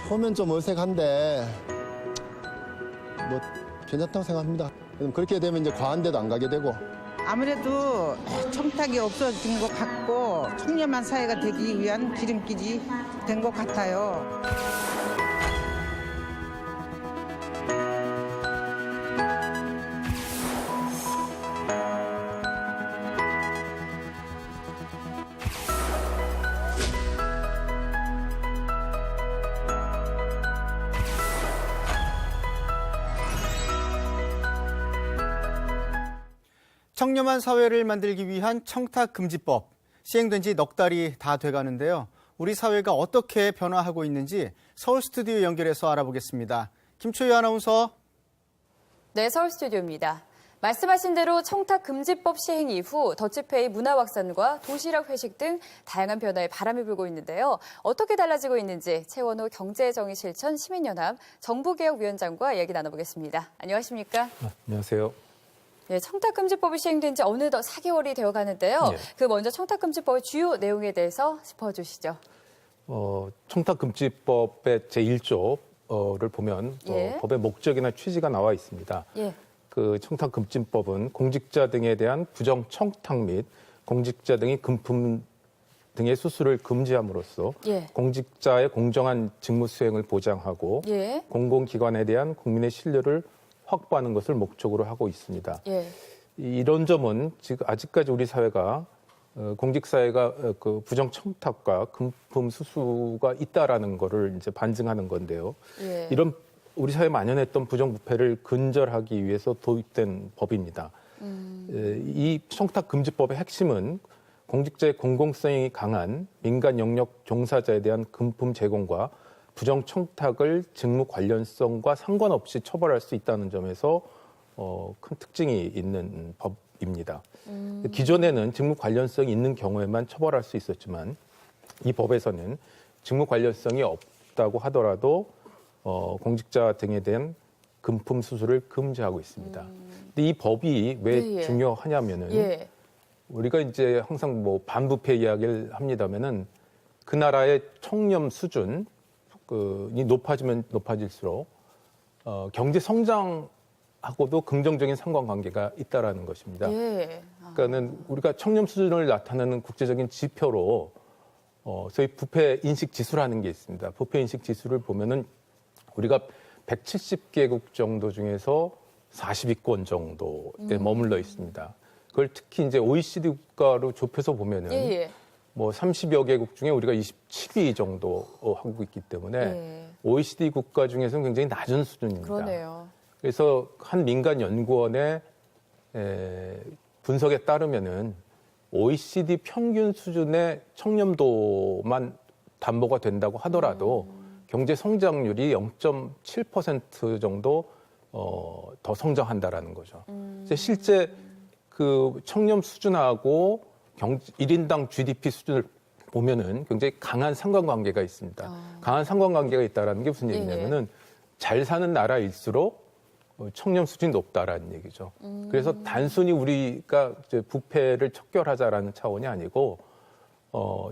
처음엔 좀 어색한데 뭐 괜찮다고 생각합니다. 그렇게 되면 이제 과한 데도 안 가게 되고. 아무래도 청탁이 없어진 것 같고 청렴한 사회가 되기 위한 기름길이 된 것 같아요. 청렴한 사회를 만들기 위한 청탁금지법, 시행된 지 넉 달이 다 돼가는데요. 우리 사회가 어떻게 변화하고 있는지 서울 스튜디오 연결해서 알아보겠습니다. 김초희 아나운서. 네, 서울 스튜디오입니다. 말씀하신 대로 청탁금지법 시행 이후 더치페이 문화 확산과 도시락 회식 등 다양한 변화에 바람이 불고 있는데요. 어떻게 달라지고 있는지 최원호 경제정의실천 시민연합 정부개혁위원장과 이야기 나눠보겠습니다. 안녕하십니까? 안녕하세요. 네, 청탁금지법이 시행된 지 어느덧 4개월이 되어가는데요. 예. 그 먼저 청탁금지법의 주요 내용에 대해서 짚어주시죠. 청탁금지법의 제1조를 보면 예. 법의 목적이나 취지가 나와 있습니다. 예. 그 청탁금지법은 공직자 등에 대한 부정 청탁 및 공직자 등이 금품 등의 수수를 금지함으로써 예. 공직자의 공정한 직무 수행을 보장하고 예. 공공기관에 대한 국민의 신뢰를 확보하는 것을 목적으로 하고 있습니다. 예. 이런 점은 지금 아직까지 우리 사회가 공직사회가 그 부정 청탁과 금품 수수가 있다라는 것을 이제 반증하는 건데요. 예. 이런 우리 사회에 만연했던 부정부패를 근절하기 위해서 도입된 법입니다. 이 청탁금지법의 핵심은 공직자의 공공성이 강한 민간 영역 종사자에 대한 금품 제공과 부정 청탁을 직무 관련성과 상관없이 처벌할 수 있다는 점에서 큰 특징이 있는 법입니다. 기존에는 직무 관련성이 있는 경우에만 처벌할 수 있었지만 이 법에서는 직무 관련성이 없다고 하더라도 공직자 등에 대한 금품 수수를 금지하고 있습니다. 근데 이 법이 왜 예. 중요하냐면은 예. 우리가 이제 항상 뭐 반부패 이야기를 합니다면은 그 나라의 청렴 수준이 높아지면 높아질수록 경제 성장하고도 긍정적인 상관관계가 있다라는 것입니다. 예. 그러니까는 우리가 청렴 수준을 나타내는 국제적인 지표로 소위 부패 인식 지수라는 게 있습니다. 부패 인식 지수를 보면은 우리가 170개국 정도 중에서 40위권 정도에 머물러 있습니다. 그걸 특히 이제 OECD 국가로 좁혀서 보면은 예. 뭐 30여 개국 중에 우리가 27위 정도 하고 있기 때문에 예. OECD 국가 중에서는 굉장히 낮은 수준입니다. 그러네요. 그래서 한 민간 연구원의 분석에 따르면은 OECD 평균 수준의 청렴도만 담보가 된다고 하더라도 경제 성장률이 0.7% 정도 더 성장한다라는 거죠. 실제 그 청렴 수준하고 1인당 GDP 수준을 보면은 굉장히 강한 상관관계가 있습니다. 강한 상관관계가 있다라는 게 무슨 얘기냐면은 잘 사는 나라일수록 청렴 수준이 높다라는 얘기죠. 그래서 단순히 우리가 이제 부패를 척결하자라는 차원이 아니고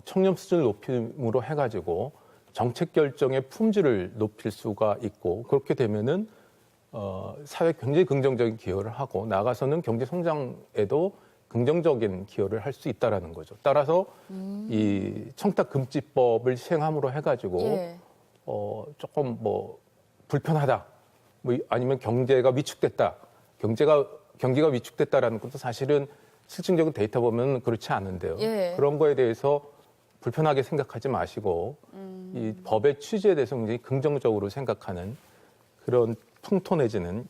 청렴 수준을 높임으로 해가지고 정책 결정의 품질을 높일 수가 있고 그렇게 되면은 사회에 굉장히 긍정적인 기여를 하고 나아가서는 경제 성장에도 긍정적인 기여를 할 수 있다라는 거죠. 따라서 이 청탁금지법을 시행함으로 해가지고 예. 조금 뭐 불편하다, 뭐 아니면 경제가 위축됐다, 경기가 위축됐다라는 것도 사실은 실증적인 데이터 보면 그렇지 않은데요. 예. 그런 거에 대해서 불편하게 생각하지 마시고 이 법의 취지에 대해서 굉장히 긍정적으로 생각하는 그런 풍토 내지는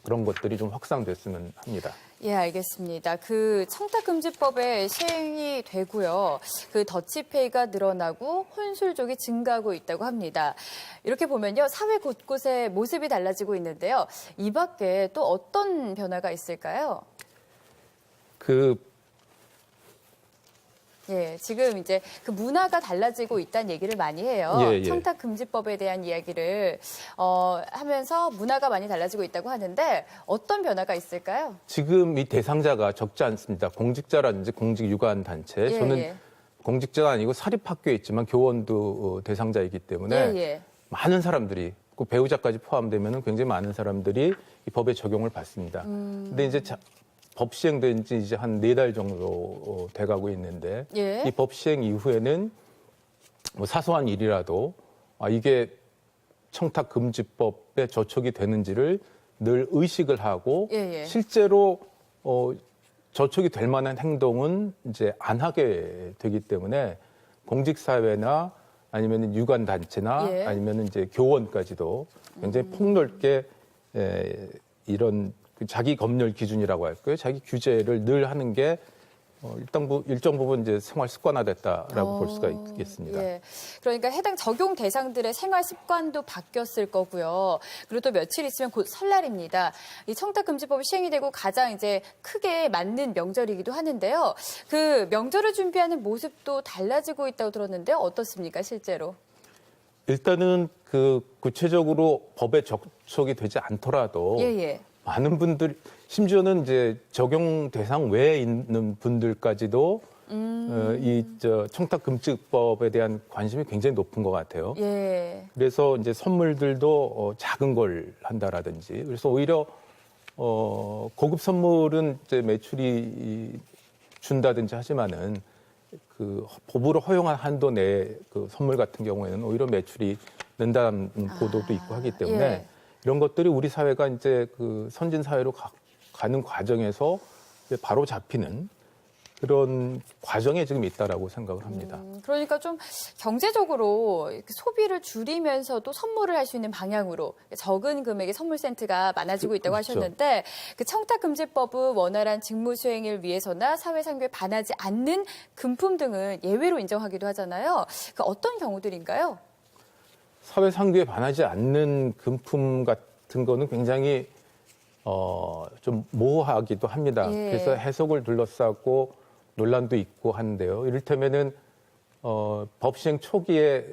그런 것들이 좀 확산됐으면 합니다. 예, 알겠습니다. 그 청탁금지법에 시행이 되고요. 그 더치페이가 늘어나고 혼술족이 증가하고 있다고 합니다. 이렇게 보면요. 사회 곳곳에 모습이 달라지고 있는데요. 이 밖에 또 어떤 변화가 있을까요? 예, 지금 이제 그 문화가 달라지고 있다는 얘기를 많이 해요. 예. 청탁금지법에 대한 이야기를 하면서 문화가 많이 달라지고 있다고 하는데 어떤 변화가 있을까요? 지금 이 대상자가 적지 않습니다. 공직자라든지 공직유관단체. 저는 공직자가 아니고 사립학교에 있지만 교원도 대상자이기 때문에 많은 사람들이 그 배우자까지 포함되면 굉장히 많은 사람들이 이 법의 적용을 받습니다. 근데 이제 법 시행된 지 이제 한 4달 정도 돼가고 있는데 예. 이 법 시행 이후에는 뭐 사소한 일이라도 이게 청탁금지법에 저촉이 되는지를 늘 의식을 하고 예, 예. 실제로 저촉이 될 만한 행동은 이제 안 하게 되기 때문에 공직사회나 아니면 유관단체나 예. 아니면 이제 교원까지도 굉장히 폭넓게 이런 그 자기 검열 기준이라고 할까요? 자기 규제를 늘 하는 게 일정 부분 이제 생활 습관화됐다라고 볼 수가 있겠습니다. 예. 그러니까 해당 적용 대상들의 생활 습관도 바뀌었을 거고요. 그리고 또 며칠 있으면 곧 설날입니다. 이 청탁금지법이 시행이 되고 가장 이제 크게 맞는 명절이기도 하는데요. 그 명절을 준비하는 모습도 달라지고 있다고 들었는데요. 어떻습니까, 실제로? 일단은 그 구체적으로 법에 적촉이 되지 않더라도 예. 많은 분들, 심지어는 이제 적용 대상 외에 있는 분들까지도 이 청탁금지법에 대한 관심이 굉장히 높은 것 같아요. 예. 그래서 이제 선물들도 작은 걸 한다라든지, 그래서 오히려 고급 선물은 이제 매출이 준다든지 하지만은 그 법으로 허용한 한도 내에 그 선물 같은 경우에는 오히려 매출이 는다는 보도도 있고 하기 때문에. 예. 이런 것들이 우리 사회가 이제 그 선진 사회로 가는 과정에서 이제 바로 잡히는 그런 과정에 지금 있다라고 생각을 합니다. 그러니까 좀 경제적으로 소비를 줄이면서도 선물을 할 수 있는 방향으로 적은 금액의 선물 센트가 많아지고 있다고 그렇죠. 하셨는데 그 청탁금지법은 원활한 직무 수행을 위해서나 사회상규에 반하지 않는 금품 등은 예외로 인정하기도 하잖아요. 그 어떤 경우들인가요? 사회상규에 반하지 않는 금품 같은 거는 굉장히 좀 모호하기도 합니다. 예. 그래서 해석을 둘러싸고 논란도 있고 하는데요. 이를테면은 법 시행 초기에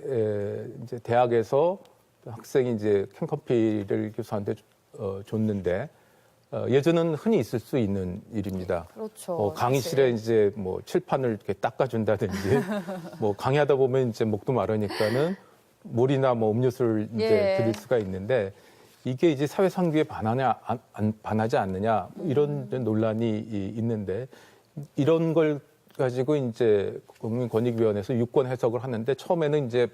이제 대학에서 학생이 이제 캔커피를 교수한테 줬는데 예전은 흔히 있을 수 있는 일입니다. 그렇죠. 강의실에 이제 뭐 칠판을 이렇게 닦아준다든지 뭐 강의하다 보면 이제 목도 마르니까는 물이나 뭐 음료수를 이제 예. 드릴 수가 있는데 이게 이제 사회상규에 반하지 않느냐 이런 논란이 있는데 이런 걸 가지고 이제 국민권익위원회에서 유권 해석을 하는데 처음에는 이제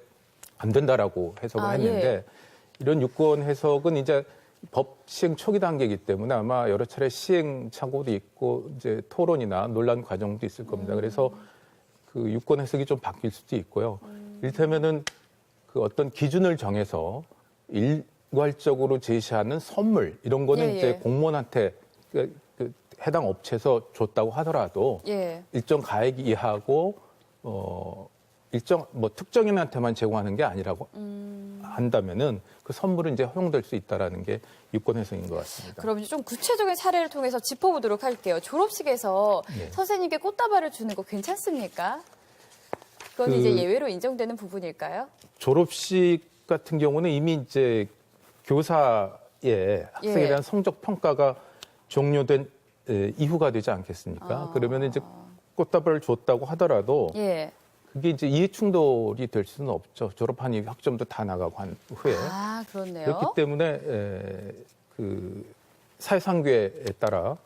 안 된다라고 해석을 했는데 예. 이런 유권 해석은 이제 법 시행 초기 단계이기 때문에 아마 여러 차례 시행착오도 있고 이제 토론이나 논란 과정도 있을 겁니다. 그래서 그 유권 해석이 좀 바뀔 수도 있고요. 이를테면은 그 어떤 기준을 정해서 일괄적으로 제시하는 선물 이런 거는 예, 예. 이제 공무원한테 그 해당 업체에서 줬다고 하더라도 예. 일정 가액 이하고 일정 뭐 특정인한테만 제공하는 게 아니라고 한다면은 그 선물은 이제 허용될 수 있다라는 게 유권 해석인 것 같습니다. 그럼 이제 좀 구체적인 사례를 통해서 짚어보도록 할게요. 졸업식에서 네. 선생님께 꽃다발을 주는 거 괜찮습니까? 그건 이제 예외로 인정되는 부분일까요? 졸업식 같은 경우는 이미 이제 교사의 학생에 예. 대한 성적 평가가 종료된 이후가 되지 않겠습니까? 그러면 이제 꽃다발을 줬다고 하더라도 예. 그게 이제 이해 충돌이 될 수는 없죠. 졸업한 이후 학점도 다 나가고 한 후에. 아, 그렇네요. 그렇기 때문에 그 사회상규에 따라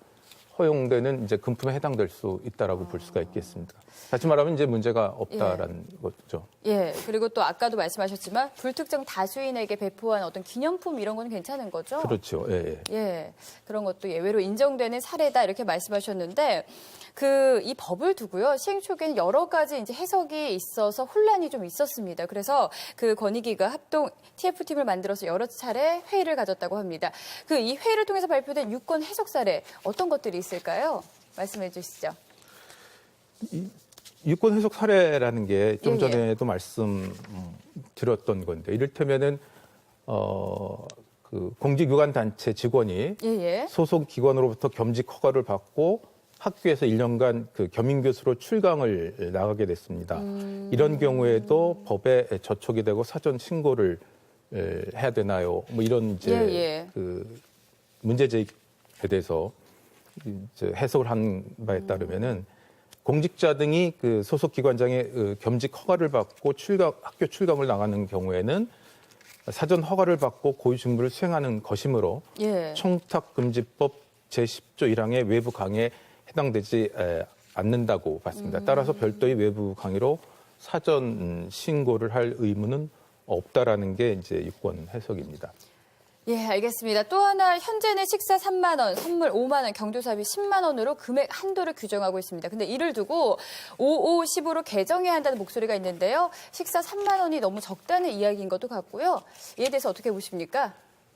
허용되는 이제 금품에 해당될 수 있다라고 볼 수가 있겠습니다. 다시 말하면 이제 문제가 없다라는 거죠. 예. 그리고 또 아까도 말씀하셨지만 불특정 다수인에게 배포한 어떤 기념품 이런 건 괜찮은 거죠? 그렇죠. 예. 예. 그런 것도 예외로 인정되는 사례다 이렇게 말씀하셨는데 이 법을 두고요. 시행 초기에는 여러 가지 이제 해석이 있어서 혼란이 좀 있었습니다. 그래서 그 권익위가 합동 TF팀을 만들어서 여러 차례 회의를 가졌다고 합니다. 이 회의를 통해서 발표된 유권 해석 사례 어떤 것들이 있을까요? 말씀해 주시죠. 유권 해석 사례라는 게 좀 예, 예. 전에도 말씀드렸던 건데 이를테면은 그 공직유관단체 직원이 예예. 소속 기관으로부터 겸직 허가를 받고 학교에서 1년간 그 겸임교수로 출강을 나가게 됐습니다. 이런 경우에도 법에 저촉이 되고 사전 신고를 해야 되나요? 뭐 이런 이제 예. 그 문제 제기에 대해서 이제 해석을 한 바에 따르면은 공직자 등이 그 소속 기관장의 겸직 허가를 받고 학교 출강을 나가는 경우에는 사전 허가를 받고 고유 직무를 수행하는 것이므로 예. 청탁금지법 제10조 1항의 외부 강의에 해당되지 않는다고 봤습니다. 따라서 별도의 외부 강의로 사전 신고를 할 의무는 없다라는 게 이제 유권 해석입니다. 예, 알겠습니다. 또 하나 현재는 식사 3만 원, 선물 5만 원, 경조사비 10만 원으로 금액 한도를 규정하고 있습니다. 근데 이를 두고 5510으로 개정해야 한다는 목소리가 있는데요. 식사 3만 원이 너무 적다는 이야기인 것도 같고요. 이에 대해서 어떻게 보십니까?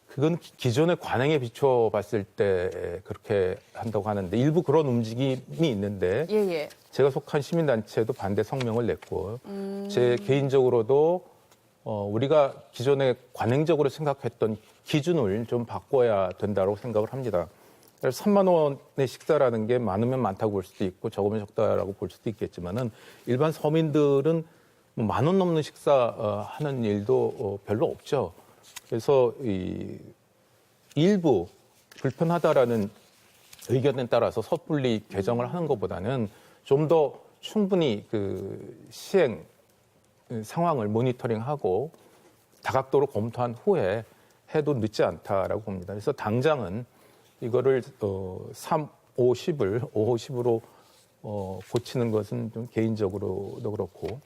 그건 기존의 관행에 비춰봤을 때 그렇게 한다고 하는데 일부 그런 움직임이 있는데 예. 제가 속한 시민단체도 반대 성명을 냈고 제 개인적으로도 우리가 기존에 관행적으로 생각했던 기준을 좀 바꿔야 된다고 생각을 합니다. 그래서 3만 원의 식사라는 게 많으면 많다고 볼 수도 있고 적으면 적다라고 볼 수도 있겠지만은 일반 서민들은 뭐 10,000원 넘는 식사 하는 일도 별로 없죠. 그래서 일부 불편하다라는 의견에 따라서 섣불리 개정을 하는 것보다는 좀 더 충분히 그 시행 상황을 모니터링하고 다각도로 검토한 후에 해도 늦지 않다라고 봅니다. 그래서 당장은 이거를 3, 5, 10을 5, 10으로 고치는 것은 좀 개인적으로도 그렇고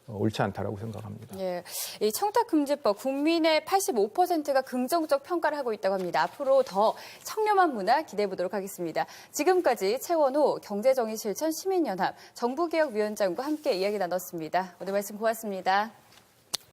옳지 않다라고 생각합니다. 예, 이 청탁금지법 국민의 85%가 긍정적 평가를 하고 있다고 합니다. 앞으로 더 청렴한 문화 기대해 보도록 하겠습니다. 지금까지 최원호 경제정의실천 시민연합 정부개혁위원장과 함께 이야기 나눴습니다. 오늘 말씀 고맙습니다.